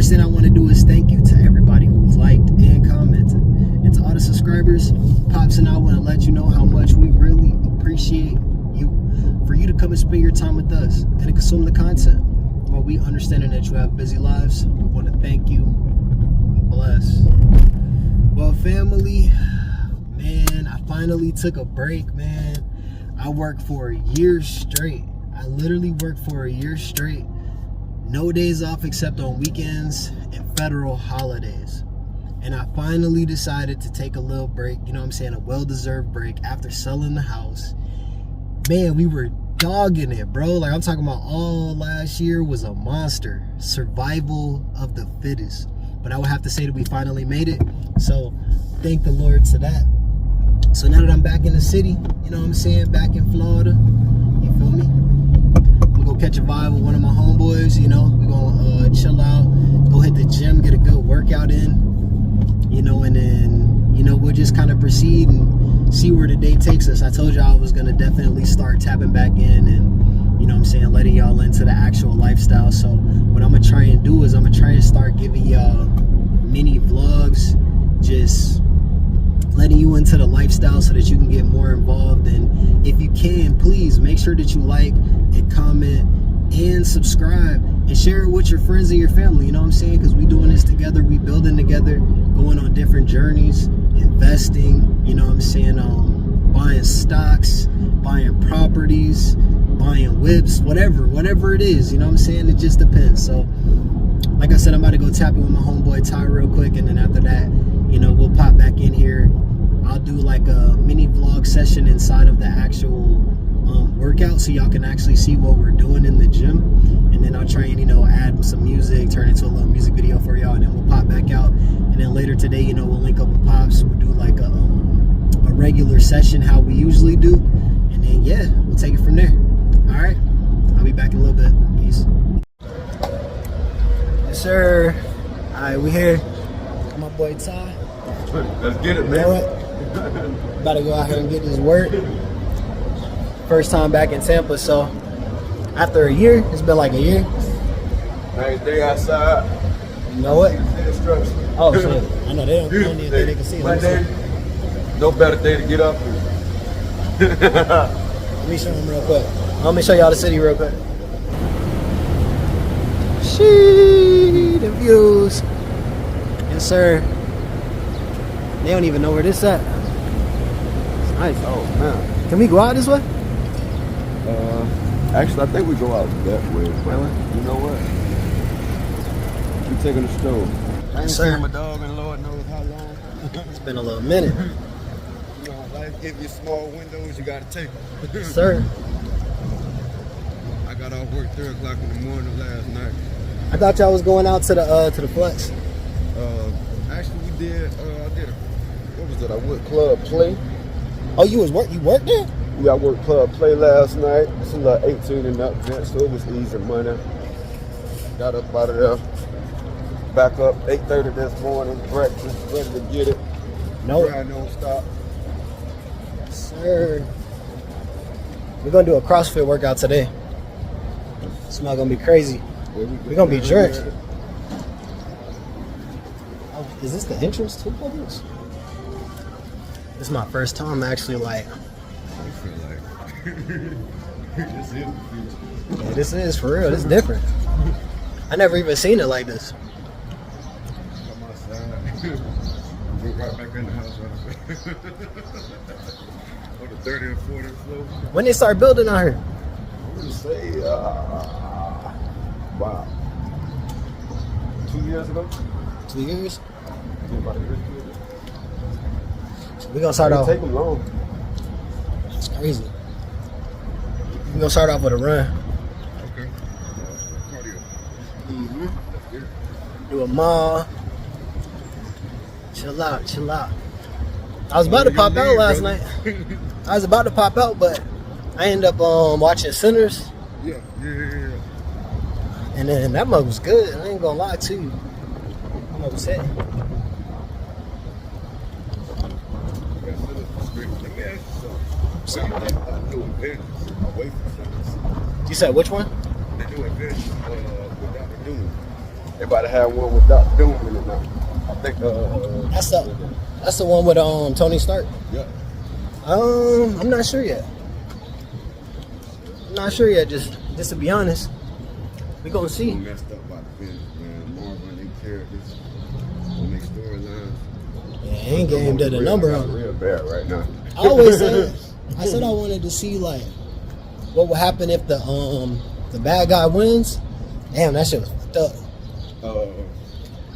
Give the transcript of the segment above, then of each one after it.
first thing I want to do is thank you to everybody who's liked and commented. And to all the subscribers, Pops and I want to let you know how much we really appreciate you. For you to come and spend your time with us and to consume the content. While we understanding that you have busy lives, we want to thank you. Bless. Well, family, man, I finally took a break, man. I worked for a year straight. I literally worked for a year straight. No days off except on weekends and federal holidays. And I finally decided to take a little break, you know what I'm saying, a well-deserved break after selling the house. Man, we were dogging it, bro. Like, I'm talking about all last year was a monster. Survival of the fittest. But I would have to say that we finally made it. So thank the Lord to that. So now that I'm back in the city, you know what I'm saying, back in Florida, you feel me? I'm gonna go catch a vibe with one of my homeboys, you know. We're gonna chill out, go hit the gym, get a good workout in, you know, and then, you know, we'll just kind of proceed and see where the day takes us. I told y'all I was gonna definitely start tapping back in and, you know what I'm saying, letting y'all into the actual lifestyle. So what I'm gonna try and do is I'm gonna try and start giving y'all mini vlogs, just letting you into the lifestyle so that you can get more involved. And if you can, please make sure that you like and comment and subscribe and share it with your friends and your family, you know what I'm saying, because we doing this together, we building together, going on different journeys, investing, you know what I'm saying, buying stocks, buying properties, buying whips, whatever it is, you know what I'm saying, it just depends. So like I said, I'm about to go tap it with my homeboy Ty real quick, and then after that, you know, we'll pop back in here. I'll do like a mini vlog session inside of the actual workout so y'all can actually see what we're doing in the gym. And then I'll try and, you know, add some music, turn it into a little music video for y'all, and then we'll pop back out. And then later today, you know, we'll link up with Pops. We'll do like a regular session how we usually do. And then, yeah, we'll take it from there. All right? I'll be back in a little bit. Peace. Yes, sir. All right, we here. My boy Ty. Let's get it, man. You know what? About to go out here and get this work. First time back in Tampa, so after a year, it's been like a year. Nice day outside. You know what? Oh shit! I know they don't need they can see it. Monday, no better day to get up. Let me show them real quick. Let me show y'all the city real quick. Shee, the views. Yes, sir. They don't even know where this at. It's nice. Oh man. Can we go out this way? Actually, I think we go out that way. But you know what? We taking the stroll. I ain't seen my dog in Lord knows how long. It's been a little minute. You know, life give you small windows, you gotta take them. Yes, sir. I got off work 3 o'clock in the morning last night. I thought y'all was going out to the flex. Actually, we did. I did a, what was it? I went club play. Oh, you worked there? Yeah, I worked club play last night. It's a little 18 and up event, so it was easy money. Got up out of there. Back up 8:30 this morning. Breakfast, ready to get it. No. Grind don't stop. Sir. We're gonna do a CrossFit workout today. It's not gonna be crazy. Yeah, We're gonna be jerks. Oh, is this the entrance to Publix? This is my first time actually like. I feel like this is the future. Yeah, this is for real. This is different. I never even seen it like this. Come outside. Go right back in the house right on the 30th and 40th floor. When they start building out here? I'm gonna say, wow, 2 years ago. 2 years. About a year. We're gonna start off. Take them long. It's crazy. We're gonna start off with a run. Okay. Cardio. Mm-hmm. Do a mile. Chill out, chill out. I was about to pop out last night. I was about to pop out, but I ended up watching Sinners. Yeah. And then that mug was good. I ain't gonna lie to you. I'm upset. Let me ask you something. What do you think about doing Avengers away from Sinners? You said which one? They do Avengers with Dr. Doom. They about to have one without Doom in it now. I think that's the one with Tony Stark. Yeah. I'm not sure yet. Just to be honest, we gonna see. Messed up by the finish, man. Marvel and their characters, and their storylines. Yeah, Endgame did a number on it. Real bad right now. I always said, I wanted to see like what would happen if the bad guy wins. Damn, that shit was fucked up.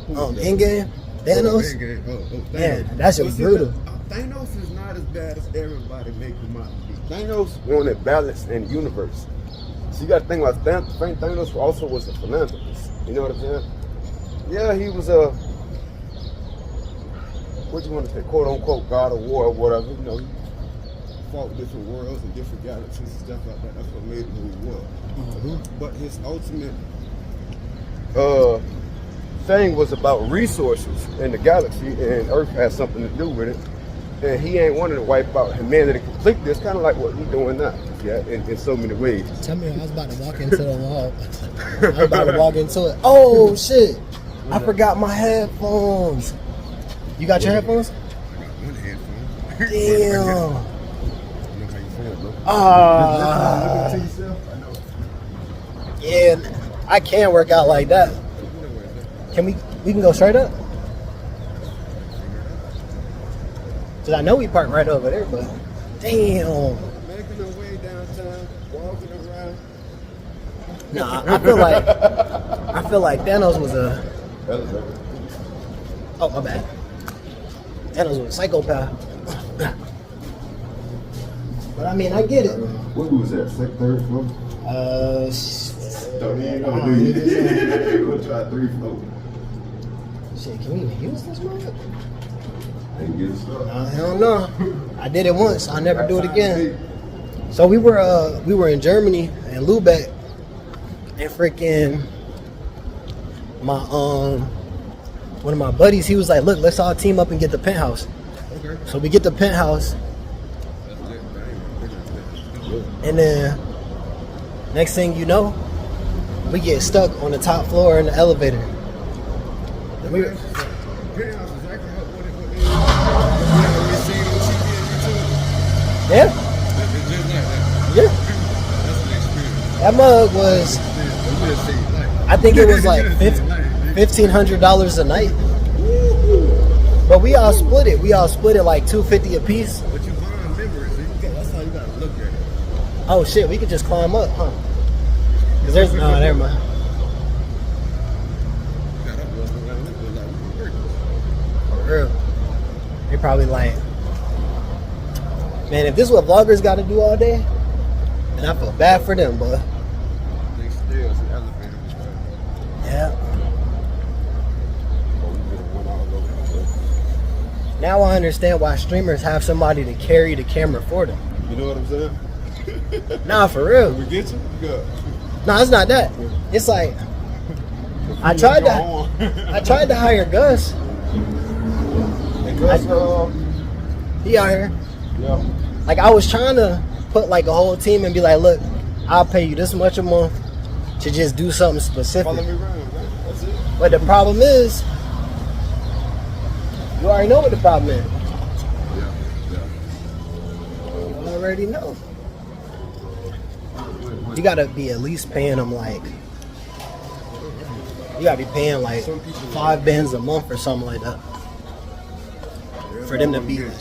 Endgame, Thanos. Thanos. Man, that shit was brutal. Thanos is not as bad as everybody make him out to be. Thanos wanted balance in the universe. So you got to think about Thanos also was a philanthropist. You know what I'm saying? Yeah, he was a what you want to say, quote unquote God of War or whatever. You know, he fought different worlds and different galaxies and stuff like that. That's what made him who he was. Mm-hmm. But his ultimate thing was about resources in the galaxy, and Earth has something to do with it. And he ain't wanting to wipe out humanity completely. It's kind of like what we're doing now, yeah, in so many ways. Tell me, I was about to walk into the wall. I was about to walk into it. Oh shit! I forgot my headphones. You got your headphones? I got one headphone. Damn. I know how you feel, bro. Listen to yourself. I know. Yeah, I can't work out like that. Can we can go straight up? Cause I know we parked right over there, but damn. Making our way downtown, walking around. Nah, I feel like Thanos was a. Oh, my bad. Thanos was a psychopath. But I mean, I get it. What was that? Second, third floor? Don't even know, do you? We'll try 3 floors. Shit, can we even use this mother? And get stuck. Hell no. I did it once. I'll never do it again. So we were in Germany and Lubeck, and freaking my one of my buddies, he was like, "Look, let's all team up and get the penthouse." Okay. So we get the penthouse, and then next thing you know, we get stuck on the top floor in the elevator. And we, yeah. Yeah. That mug was, I think it was like $1,500 a night. But we all split it. We all split it like $250 a piece. But you buying memories, so that's how you gotta look at it. Oh shit, we could just climb up, huh? Cause there's never mind. For real. They probably like, man, if this is what vloggers got to do all day, then I feel bad for them, but They still the elevator. yeah. Now I understand why streamers have somebody to carry the camera for them. You know what I'm saying? Nah, for real. We get you? Good. No, it's not that. It's like I tried to hire Gus. And Gus, He out here. yeah. Like I was trying to put like a whole team and be like, look, I'll pay you this much a month to just do something specific. Follow me around, man. That's it. But the problem is, you already know what the problem is. Yeah. You already know. You gotta be at least paying them like, you gotta be paying like 5 bands a month or something like that. For them to be like,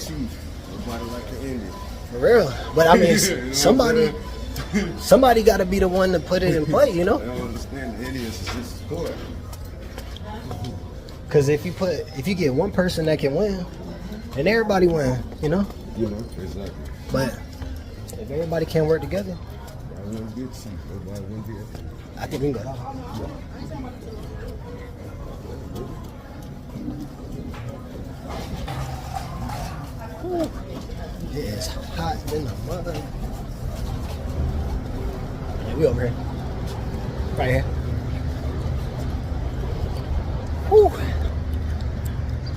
for real. But I mean, somebody gotta be the one to put it in play, you know? I don't understand the idiots is just sport. Because if you get one person that can win, then everybody win, you know? You know, exactly. But if everybody can't work together, I think we can go. Whew. It is hot in the mother. Yeah, we over here. Right here. Whew.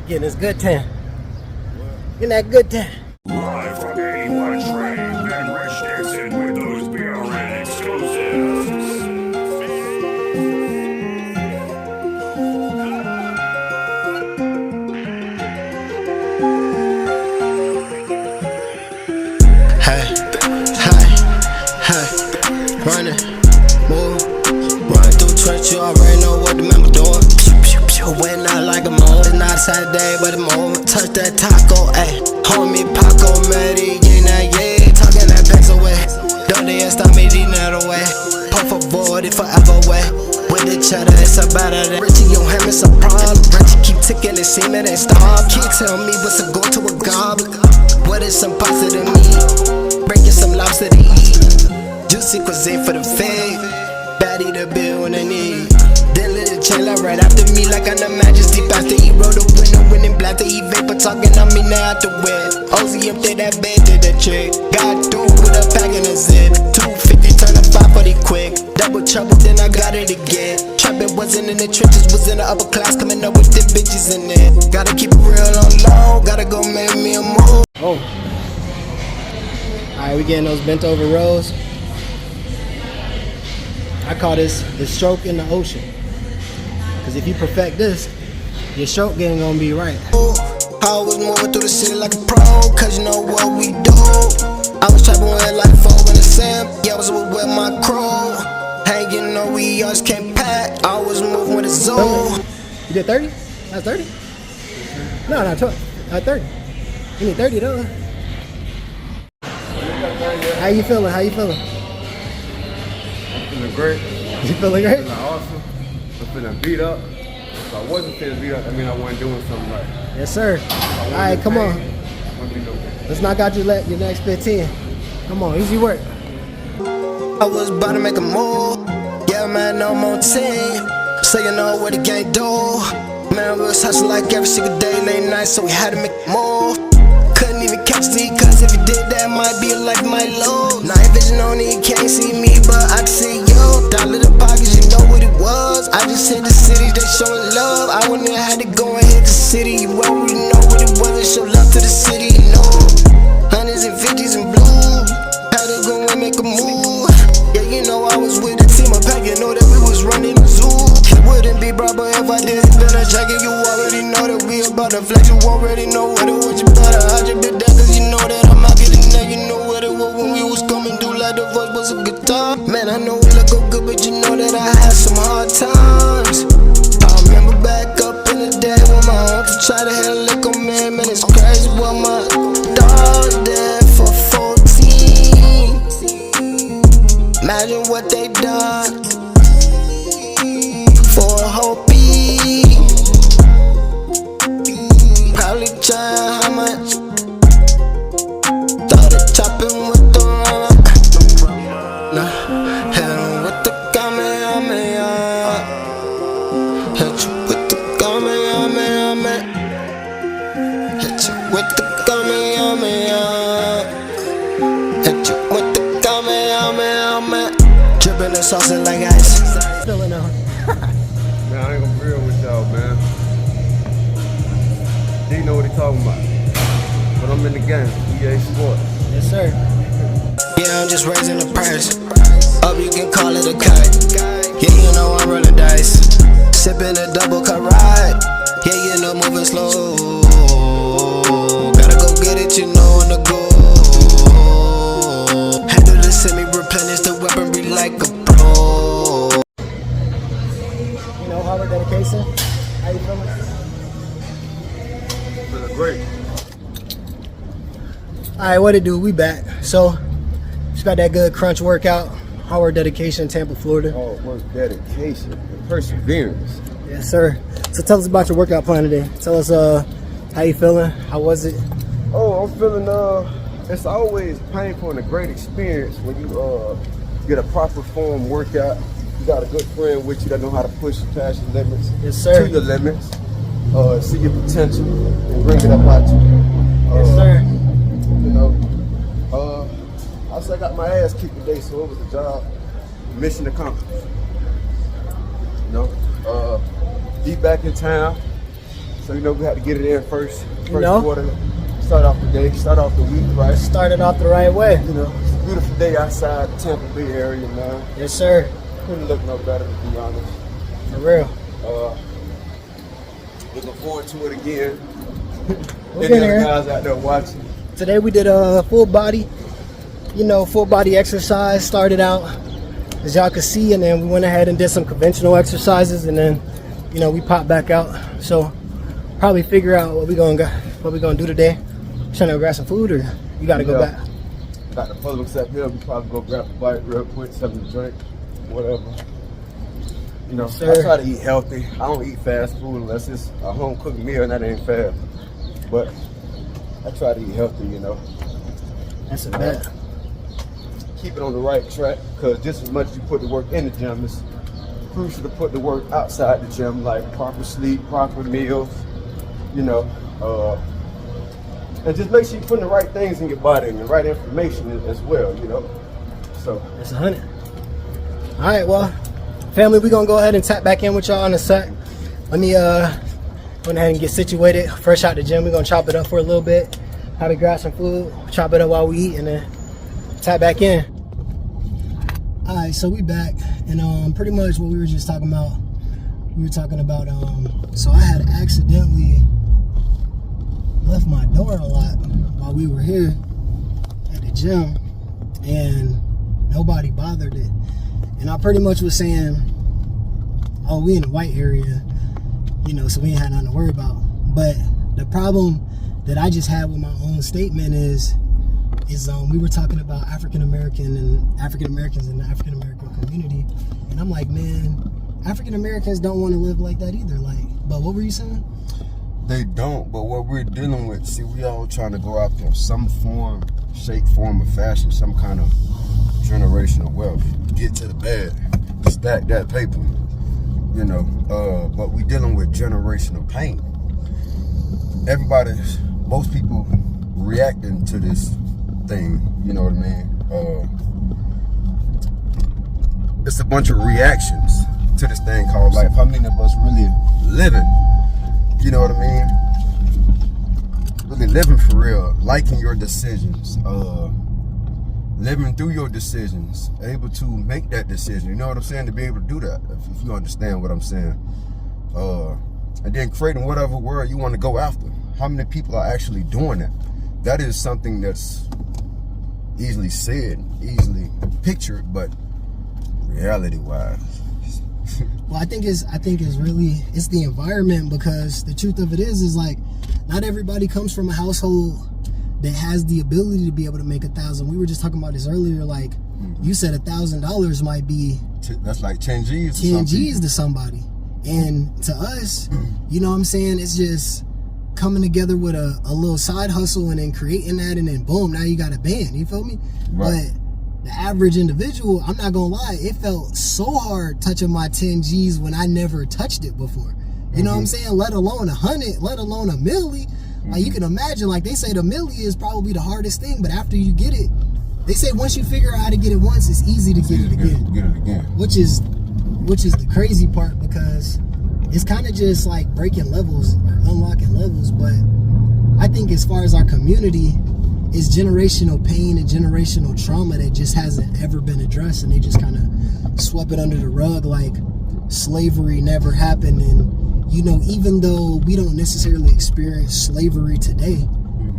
Getting this good tan. Getting that good tan. Live from the 81 train, Ben Rich Dixon with those BRN exclusives. Hey, hey, hey, running, move, run through trench, you already know what the member doing. When I like a move, it's not a Saturday, but a move. Touch that taco, ayy. Homie, Paco, Medellin, yeah. Talking that pencil away. Don't they stop me, that away. Por favor, it forever way. With the cheddar, it's a better than Richie, your ham is a problem. Richie keep ticking and seeming and stop. Can't tell me what's a go to a goblet. What is some pasta to me? Breaking some lobster to eat. Juicy cuisine for the fake. Baddie the bill when they need. Then let it chill out right after me like I'm the majesty. After he rolled the window, winning black, he vapor talking on me now at the web. Ozzy up there, that bed did the trick. Got through with a pack in a zip. 250, turn a 540 quick. Double trouble, then I got it again. Trapping wasn't in the trenches, was in the upper class, coming up with them bitches in there. Gotta keep it real on low, gotta go make me a move. Oh. Alright, we getting those bent over rows. I call this the stroke in the ocean. Cause if you perfect this, your stroke game gonna be right. I was moving through the city like a pro, cause you know what we do. I was trapping with like 4 in the sand, yeah, I was with my crew. Hey, you know we always came packed, I was moving with a zoo. You did 30? That's 30? No, not 12, not 30. You need 30 though. How you feeling? How you feeling? I'm feeling great. You feeling great? I'm feeling awesome. I'm feeling beat up. If I wasn't feeling beat up, I mean I wasn't doing something right. Yes, sir. All right, come on. Let's knock out your next 15. Come on, easy work. I was about to make a move. Yeah, man, no more team. So you know what the game do. Man, we was hustling like every single day, late night, so we had to make a move. Couldn't even catch the, cause if you did that, might be like my low. Night vision on it, you can't see me, but I can see you. Dollar the pockets, you know what it was. I just hit the city, they showing love. I wouldn't have had to go and hit the city. You already know what it was, and show love to the city, you know. 100s and 50s and blue. Had to go and make a move. Yeah, you know I was with the team of pack, you know that we was running the zoo. It wouldn't be proper if I didn't spend a jacket. You already know that we about to flex. You already know what it was, you better hide your bit there, cause you know that I'm out getting there. You know what it was when we was coming through, like the voice was a guitar. Man, I know we look good, but you know that I had some hard times. I remember back up in the day when my uncle tried to hit a lick on me. Man, it's crazy what my dogs did for 14. Imagine what they done for a whole beat. Probably trying how much. Started chopping with the rubber. Nah, hit him with the Kamehameha. Hit you with the Kamehameha. Hit you with the Kamehameha. Hit you with the Kamehameha. Dripping the sauce like ice. Feeling out. Man, I ain't gonna be real with y'all, man. They know what they talking about. But I'm in the game, EA Sports. Yes, sir. Yeah, I'm just raising the price. Up, you can call it a cut. Yeah, you know I'm rolling dice. Sipping a double cut ride. Yeah, you know moving slow. Gotta go get it, you know, on the go. Handle the semi, replenish the weaponry like a pro. You know, hard dedication. How you feeling? Feeling great. Alright, what it do? We back. So, just got that good crunch workout. Hard dedication, Tampa, Florida. Hard work, dedication, and perseverance. Yes, sir. So tell us about your workout plan today. Tell us how you feeling? How was it? Oh, I'm feeling it's always painful and a great experience when you get a proper form workout. You got a good friend with you that know how to push you past your limits. Yes, sir. To your limits. See your potential and bring it up out you. Yes, sir. You know, I said I got my ass kicked today, so it was a job, mission accomplished. You know, be back in town, so you know we had to get it in first quarter. Start off the day, start off the week right. Started off the right way. You know, it's a beautiful day outside the Tampa Bay area, man. Yes, sir. Couldn't look no better, to be honest. For real. Looking forward to it again. We'll Any get other here. guys out there watching? Today we did a full body you know, full body exercise. Started out, as y'all can see, and then we went ahead and did some conventional exercises, and then, you know, we popped back out. So probably figure out what we gonna do today. Trying to grab some food, or you gotta go back? Got the Publix up here. We probably go grab a bite real quick, something to drink, whatever. You know, I try to eat healthy. I don't eat fast food unless it's a home cooked meal, and that ain't fast. But I try to eat healthy, you know. That's a bet. Keep it on the right track, because just as much as you put the work in the gym, it's crucial to put the work outside the gym, like proper sleep, proper meals, you know. And just make sure you're putting the right things in your body and the right information as well, you know. So that's 100. All right, well, family, we're gonna go ahead and tap back in with y'all in a sec. Let me go ahead and get situated. Fresh out the gym, we're gonna chop it up for a little bit. Probably grab some food, chop it up while we eat, and then tap back in. All right, so we back, and pretty much what we were just talking about. We were talking about so I had accidentally left my door unlocked while we were here at the gym, and nobody bothered it. And I pretty much was saying, oh, we in the white area, you know, so we ain't had nothing to worry about. But the problem that I just had with my own statement is we were talking about African Americans in the African American community, and I'm like, man, African Americans don't want to live like that either. Like, but what were you saying? they don't, but what we're dealing with, see, we all trying to go after some form, shape, form, or fashion, some kind of generational wealth. Get to the bag, stack that paper, you know. But we dealing with generational pain. Most people reacting to this thing, you know what I mean? It's a bunch of reactions to this thing called life. How many of us really living? You know what I mean? Really living for real, liking your decisions, living through your decisions, able to make that decision. You know what I'm saying? To be able to do that, if you understand what I'm saying. And then creating whatever world you want to go after. How many people are actually doing that? That is something that's easily said, easily pictured, but reality-wise. Well, I think it's the environment, because the truth of it is like, not everybody comes from a household that has the ability to be able to make $1,000. We were just talking about this earlier. Like, you said $1,000 might be that's like 10 G's. 10 G's to somebody, and to us, you know what I'm saying? It's just coming together with a little side hustle and then creating that, and then boom, now you got a band. You feel me? Right. But the average individual, I'm not gonna lie, it felt so hard touching my 10 G's when I never touched it before. You know what I'm saying? Let alone 100, let alone a milli. Like, you can imagine, like they say the milli is probably the hardest thing, but after you get it, they say once you figure out how to get it once, it's easy to get it again. Get it again. Which is the crazy part, because it's kind of just like breaking levels or unlocking levels. But I think as far as our community, it's generational pain and generational trauma that just hasn't ever been addressed, and they just kind of swept it under the rug like slavery never happened. And, you know, even though we don't necessarily experience slavery today,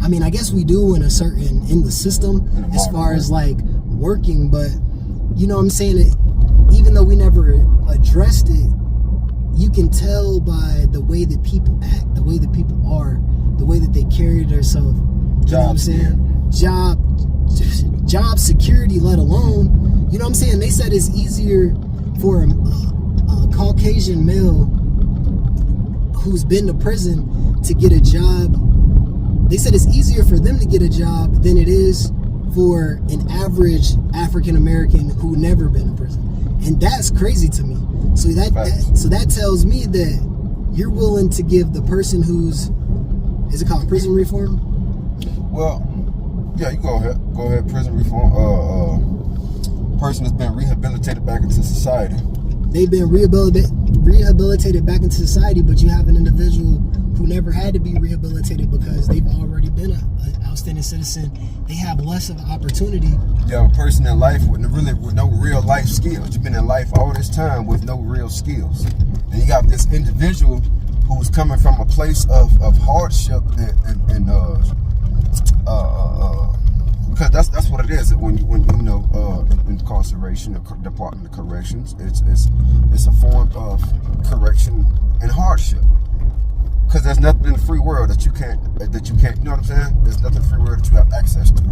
I mean, I guess we do in the system as far as like working, but you know what I'm saying? Even though we never addressed it, you can tell by the way that people act, the way that people are, the way that they carry themselves. You know what I'm saying? Job security, let alone, you know what I'm saying? They said it's easier for a Caucasian male who's been to prison to get a job. They said it's easier for them to get a job than it is for an average African American who never been to prison. And that's crazy to me. So that tells me that you're willing to give the person who's, is it called prison reform? Well, yeah, you go ahead. Prison reform. Person has been rehabilitated back into society. They've been rehabilitated back into society, but you have an individual who never had to be rehabilitated because they've already been an outstanding citizen. They have less of an opportunity. You have a person in life with no real life skills. You've been in life all this time with no real skills, and you got this individual who's coming from a place of hardship and because that's what it it is. When you know incarceration, the Department of Corrections, it's a form of correction and hardship. Because there's nothing in the free world that you can't. You know what I'm saying? There's nothing in the free world that you have access to. You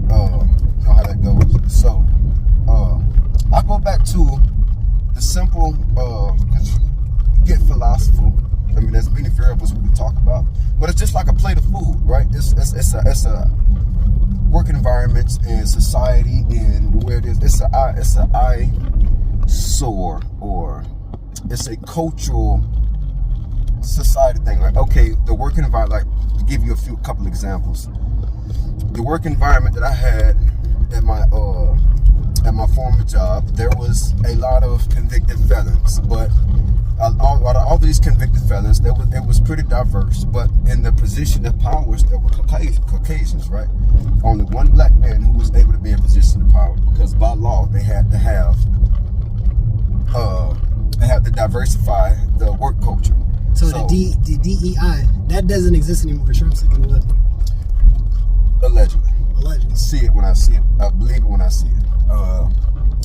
know how that goes. So I go back to the simple. Because you get philosophical. I mean, there's many variables we can talk about, but it's just like a plate of food, right? It's a work environments and society and where it is. It's an eyesore, or it's a cultural society thing. Like, okay, the work environment. Like, to give you a couple examples, the work environment that I had at my former job, there was a lot of convicted felons, but all these convicted felons, it was pretty diverse. But in the position of powers, there were Caucasians, right? Only one black man who was able to be in position of power, because by law they had to diversify the work culture. So the DEI, that doesn't exist anymore. Trump's looking what? Allegedly. See it when I see it. I believe it when I see it.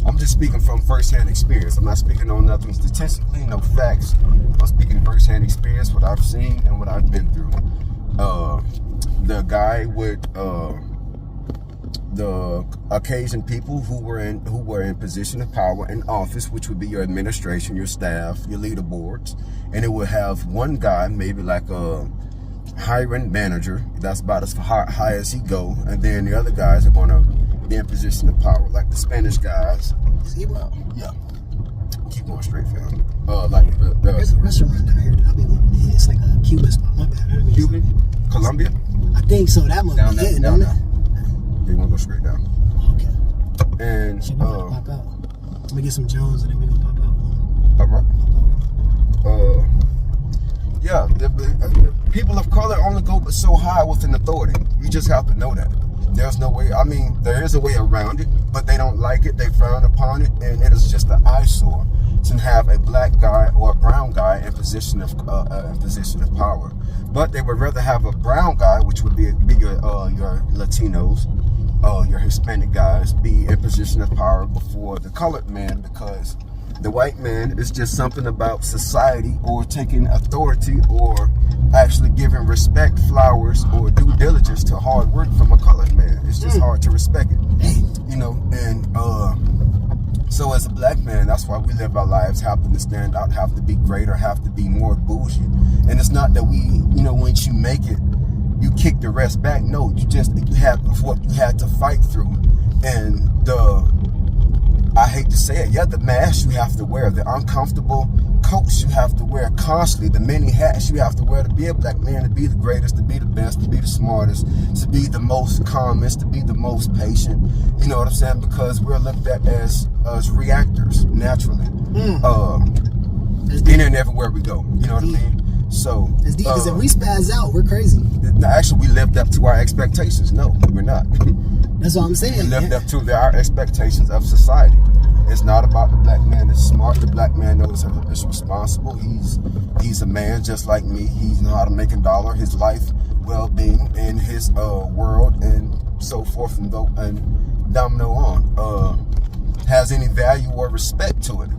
I'm just speaking from first-hand experience. I'm not speaking on nothing statistically, no facts. I'm speaking first-hand experience, what I've seen and what I've been through. The guy with the Caucasian people who were in position of power in office, which would be your administration, your staff, your leader boards, and it would have one guy, maybe like a hiring manager. That's about as high as he go, and then the other guys are going to be in position of power, like the Spanish guys. Yeah. Keep going straight, fam. There's a restaurant down here that I've been going to. It's like a Cuban spot. My bad. Cuban? Colombia? I think so. That must be it, down there. You want to go straight down. Okay. And so we're gonna pop out. Let me get some Jones and then we're gonna pop out. All right. Yeah, the people of color only go but so high with an authority. You just have to know that. There's no way. I mean, there is a way around it, but they don't like it. They frown upon it, and it is just an eyesore to have a black guy or a brown guy in position of power. But they would rather have a brown guy, which would be your Latinos, your Hispanic guys, be in position of power before the colored man, because the white man is just something about society or taking authority or actually giving respect, flowers, or due diligence to hard work from a colored man. It's just hard to respect it, you know. And so as a black man, that's why we live our lives having to stand out, have to be greater, have to be more bougie. And it's not that we, you know, once you make it, you kick the rest back. No, you have what you had to fight through, and I hate to say it, the mask you have to wear, the uncomfortable coats you have to wear constantly, the many hats you have to wear to be a black man, to be the greatest, to be the best, to be the smartest, to be the most calmest, to be the most patient. You know what I'm saying? Because we're looked at as reactors naturally. In and everywhere we go. You know what I mean? So it's deep, because if we spaz out, we're crazy. Actually, we lived up to our expectations. No, we're not. That's what I'm saying. We lived up to our expectations of society. It's not about the black man that's smart. The black man knows he's responsible. He's a man just like me. He knows how to make a dollar, his life, well-being, in his world, and so forth and domino on. Has any value or respect to it?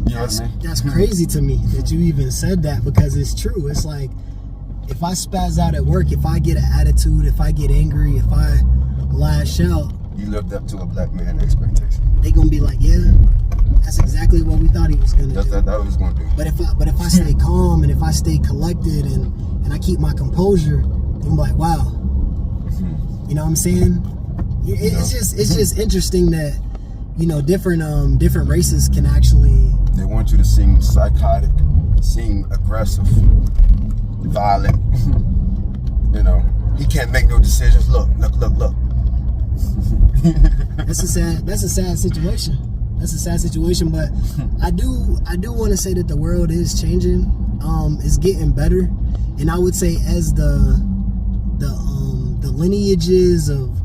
You know what I mean? That's crazy to me that you even said that, because it's true. It's like, if I spaz out at work, if I get an attitude, if I get angry, if I lash out, you lived up to a black man expectation. They gonna be like, yeah, that's exactly what we thought he was gonna do. That's what he was gonna do. But if I stay calm and if I stay collected and I keep my composure, I'm like, wow. You know what I'm saying? It's just interesting that, you know, different races can actually. They want you to seem psychotic, seem aggressive, violent. You know, he can't make no decisions. Look. That's a sad situation. That's a sad situation. But I do want to say that the world is changing. It's getting better, and I would say as the lineages of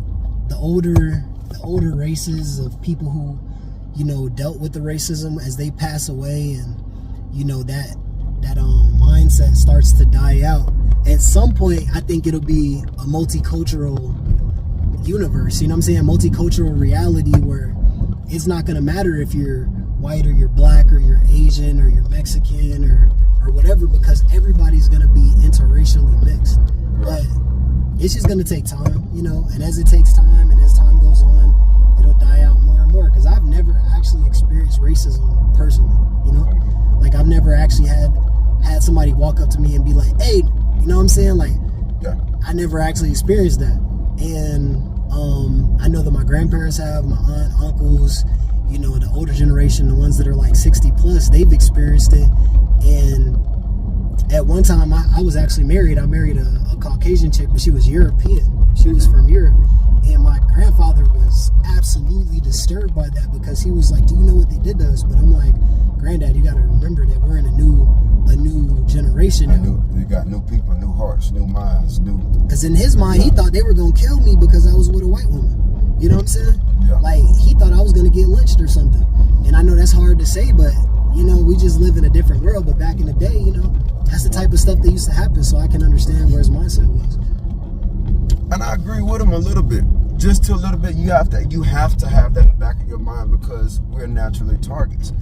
the older races of people who, you know, dealt with the racism, as they pass away, and you know that mindset starts to die out. At some point, I think it'll be a multicultural universe, you know what I'm saying? Multicultural reality where it's not going to matter if you're white or you're black or you're Asian or you're Mexican or whatever, because everybody's going to be interracially mixed. But it's just going to take time, you know, and as it takes time and as time goes on, it'll die out more and more, because I've never actually experienced racism personally, you know? Like, I've never actually had somebody walk up to me and be like, hey, you know what I'm saying? Like, I never actually experienced that. And I know that my grandparents have, my aunt, uncles, you know, the older generation, the ones that are like 60 plus, they've experienced it. And at one time, I was actually married. I married a Caucasian chick, but she was European. She was from Europe. And my grandfather was absolutely disturbed by that, because he was like, do you know what they did to us? But I'm like, Granddad, you got to remember that we're in a new generation now. You got new people, new hearts, new minds, new. Because in his mind, he thought they were going to kill me because I was with a white woman. You know what I'm saying? Yeah. Like, he thought I was going to get lynched or something. And I know that's hard to say, but, you know, we just live in a different world. But back in the day, you know, that's the type of stuff that used to happen. So I can understand where his mindset was. And I agree with him a little bit. Just to a little bit, you have to have that in the back of your mind, because we're naturally targets.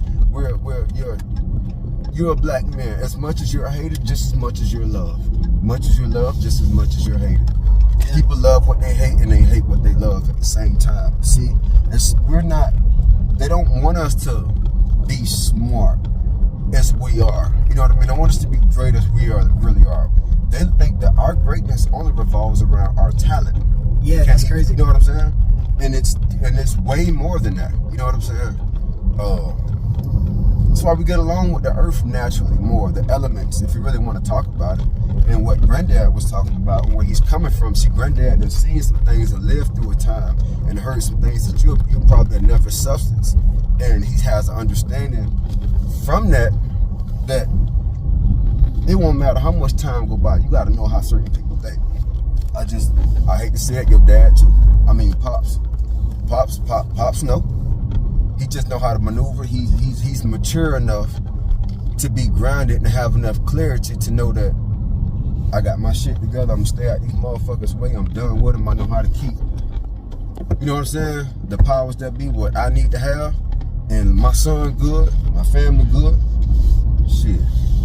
You're a black man. As much as you're hated, just as much as you're loved. Much as you're loved, just as much as you're hated. Yeah. People love what they hate, and they hate what they love at the same time. See, they don't want us to be smart as we are. You know what I mean? They want us to be great as we really are. They think that our greatness only revolves around our talent. Yeah, that's crazy. You know what I'm saying? And it's way more than that. You know what I'm saying? That's why we get along with the earth naturally more, the elements, if you really want to talk about it. And what Granddad was talking about and where he's coming from. See, Granddad has seen some things and lived through a time and heard some things that you probably never substance. And he has an understanding from that it won't matter how much time go by. You got to know how certain people think. I hate to say it, your dad too. I mean, Pops know. He just know how to maneuver. He's mature enough to be grounded and have enough clarity to know that I got my shit together. I'm gonna stay out these motherfuckers' way. I'm done with them. I know how to keep. You know what I'm saying? The powers that be, what I need to have, and my son good, my family good. Shit,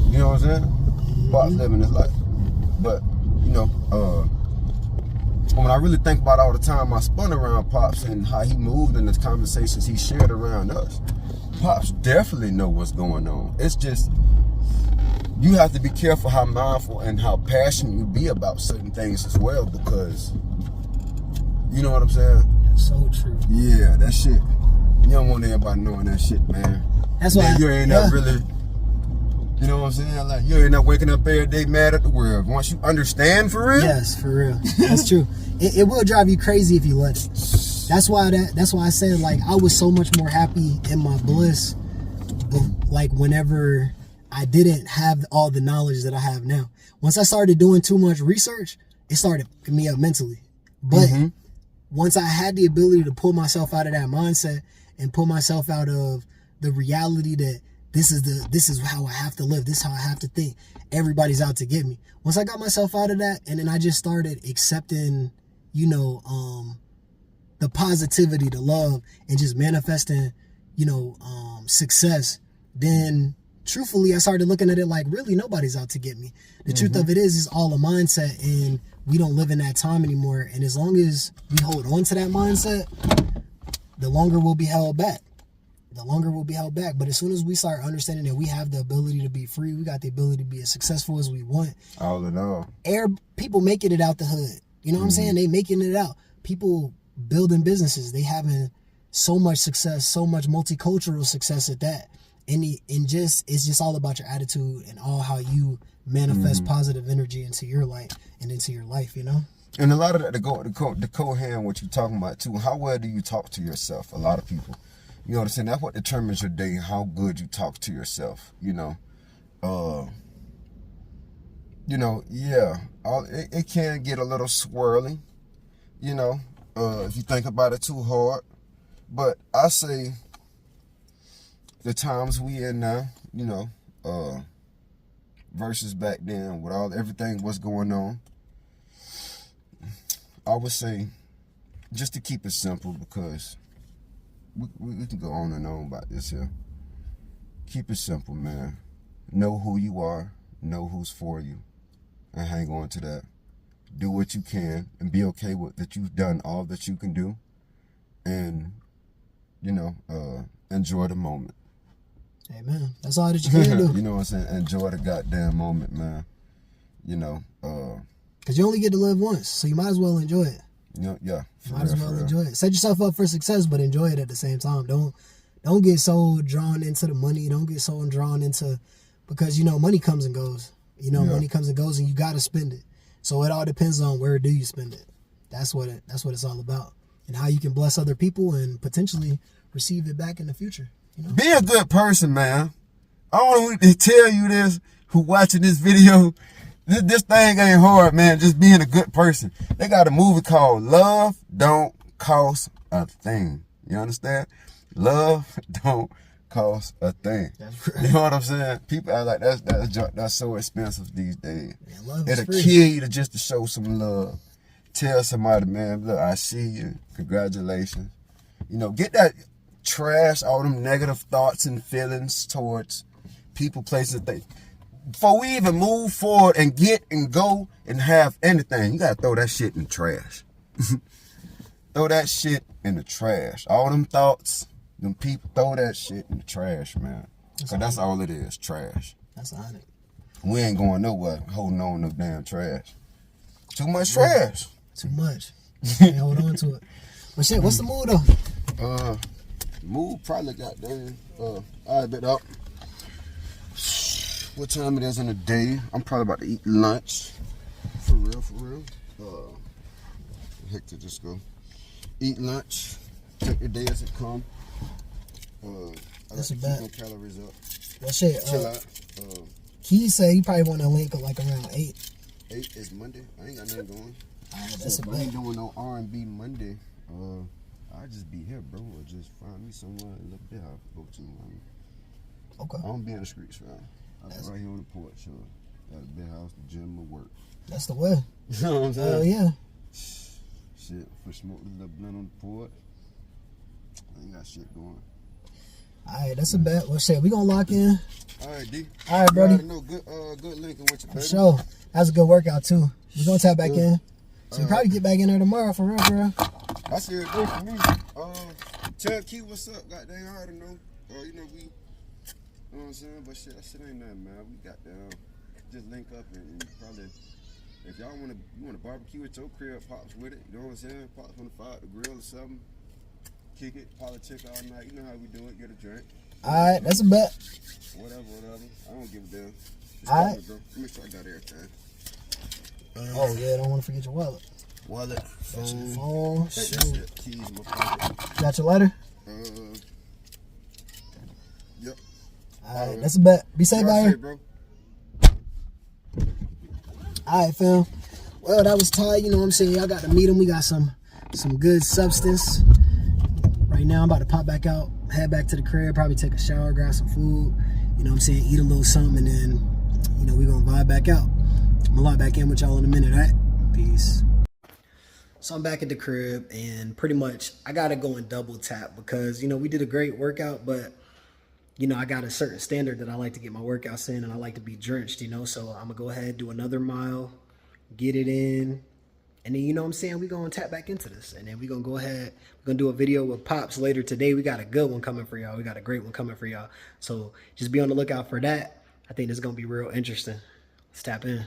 you know what I'm saying? Pops living his life, but you know, when I really think about all the time I spun around Pops and how he moved in the conversations he shared around us, Pops definitely know what's going on. It's just, you have to be careful how mindful and how passionate you be about certain things as well, because, you know what I'm saying? That's so true. Yeah, that shit. You don't want everybody knowing that shit, man. That's why you ain't not really, you know what I'm saying? Like, you ain't not waking up every day mad at the world. Once you understand for real. Yes, for real. That's true. It will drive you crazy if you let it. That's why I said, like, I was so much more happy in my bliss, but like whenever I didn't have all the knowledge that I have now. Once I started doing too much research, it started picking me up mentally. But once I had the ability to pull myself out of that mindset and pull myself out of the reality that this is how I have to live, this is how I have to think, everybody's out to get me. Once I got myself out of that, and then I just started accepting, you know, the positivity, the love, and just manifesting, you know, success, then truthfully, I started looking at it like, really, nobody's out to get me. The truth of it is all a mindset, and we don't live in that time anymore. And as long as we hold on to that mindset, the longer we'll be held back. But as soon as we start understanding that we have the ability to be free, we got the ability to be as successful as we want. All in all. People making it out the hood. You know what I'm saying? They making it out. People building businesses. They having so much success, so much multicultural success at that. And it's just all about your attitude and all how you manifest positive energy into your life and into your life, you know? And a lot of that, the co-hand, what you're talking about too, how well do you talk to yourself? A lot of people. You know what I'm saying? That's what determines your day, how good you talk to yourself, you know? You know, yeah, it can get a little swirly, you know, if you think about it too hard. But I say the times we in now, you know, versus back then with everything what's going on, I would say just to keep it simple, because we can go on and on about this here. Keep it simple, man. Know who you are, know who's for you, and hang on to that. Do what you can and be okay with that you've done all that you can do, and enjoy the moment. Amen. That's all that you can do. You know what I'm saying? Enjoy the goddamn moment, man. Because you only get to live once, so you might as well enjoy it. Yeah. Might as well enjoy it. Set yourself up for success, but enjoy it at the same time. Don't get so drawn into the money. Don't get so drawn into, because money comes and goes. Money comes and goes, and you gotta spend it. So it all depends on where do you spend it. That's what it's all about, and how you can bless other people and potentially receive it back in the future. Be a good person, man. I want to tell you this, who watching this video. This thing ain't hard, man. Just being a good person. They got a movie called Love Don't Cost a Thing. You understand? Love don't cost a thing. That's right. You know what I'm saying? People are like, that's so expensive these days. Man, love is free. It'll kill you just to show some love. Tell somebody, man, look, I see you. Congratulations. Get that trash, all them negative thoughts and feelings towards people, places, things. Before we even move forward and get and go and have anything, you gotta throw that shit in the trash. Throw that shit in the trash. All them thoughts, them people, throw that shit in the trash, man. Because that's all it is, trash. That's honest. We ain't going nowhere holding on to damn trash. Too much trash. Too much. Can't hold on to it. But shit, what's the mood though? Mood probably goddamn. I bet up. What time it is in the day? I'm probably about to eat lunch. For real. Hector, just go eat lunch. Take the day as it come. That's I a keep bet. my calories up. Well, shit. Chill out. Key said he probably want to link up like around 8. 8 is Monday. I ain't got nothing going. That's if I ain't doing no R&B Monday, I'll just be here, bro, or just find me somewhere in the bed house to go to. Okay. I don't be in the streets, man. I'm right here on the porch, at the bed house, the gym, or work. That's the way. You know what I'm saying? Oh yeah. Shit, for smoke a little blunt on the porch. I ain't got shit going. Alright, that's a bet. Well, shit, we gonna lock in. Alright, D. Alright, brody. Good linking with you, baby. For sure. That's a good workout too. We gonna tap back in. So we probably get back in there tomorrow for real, bro. I see it good for me. Tell Key what's up, goddamn. I already know. We. You know what I'm saying? But shit, that shit ain't nothing, man. We got down. Just link up and probably, if y'all want to barbecue at your crib, Pops with it. You know what I'm saying? Pops want to fire up the grill or something. Kick it, politic all night. You know how we do it. Get a drink. Alright, that's a bet. Whatever. I don't give a damn. Alright. Make sure I got everything. Oh yeah, don't want to forget your wallet. Phone. Shoot. Keys in my pocket. Got your lighter? Yep. Alright, that's a bet. Be safe out here. Bro. Alright, fam. Well, that was Ty. You know what I'm saying? Y'all got to meet him. We got some good substance. Right now, I'm about to pop back out, head back to the crib, probably take a shower, grab some food. You know what I'm saying? Eat a little something, and then, we going to vibe back out. I'm going to lock back in with y'all in a minute, all right? Peace. So I'm back at the crib, and pretty much I got to go and double tap because, we did a great workout, but I got a certain standard that I like to get my workouts in, and I like to be drenched, so I'm going to go ahead, do another mile, get it in, and then, what I'm saying, we're going to tap back into this, and then we're going to go ahead, we're going to do a video with Pops later today. We got a good one coming for y'all. We got a great one coming for y'all, so just be on the lookout for that. I think this is going to be real interesting. Let's tap in.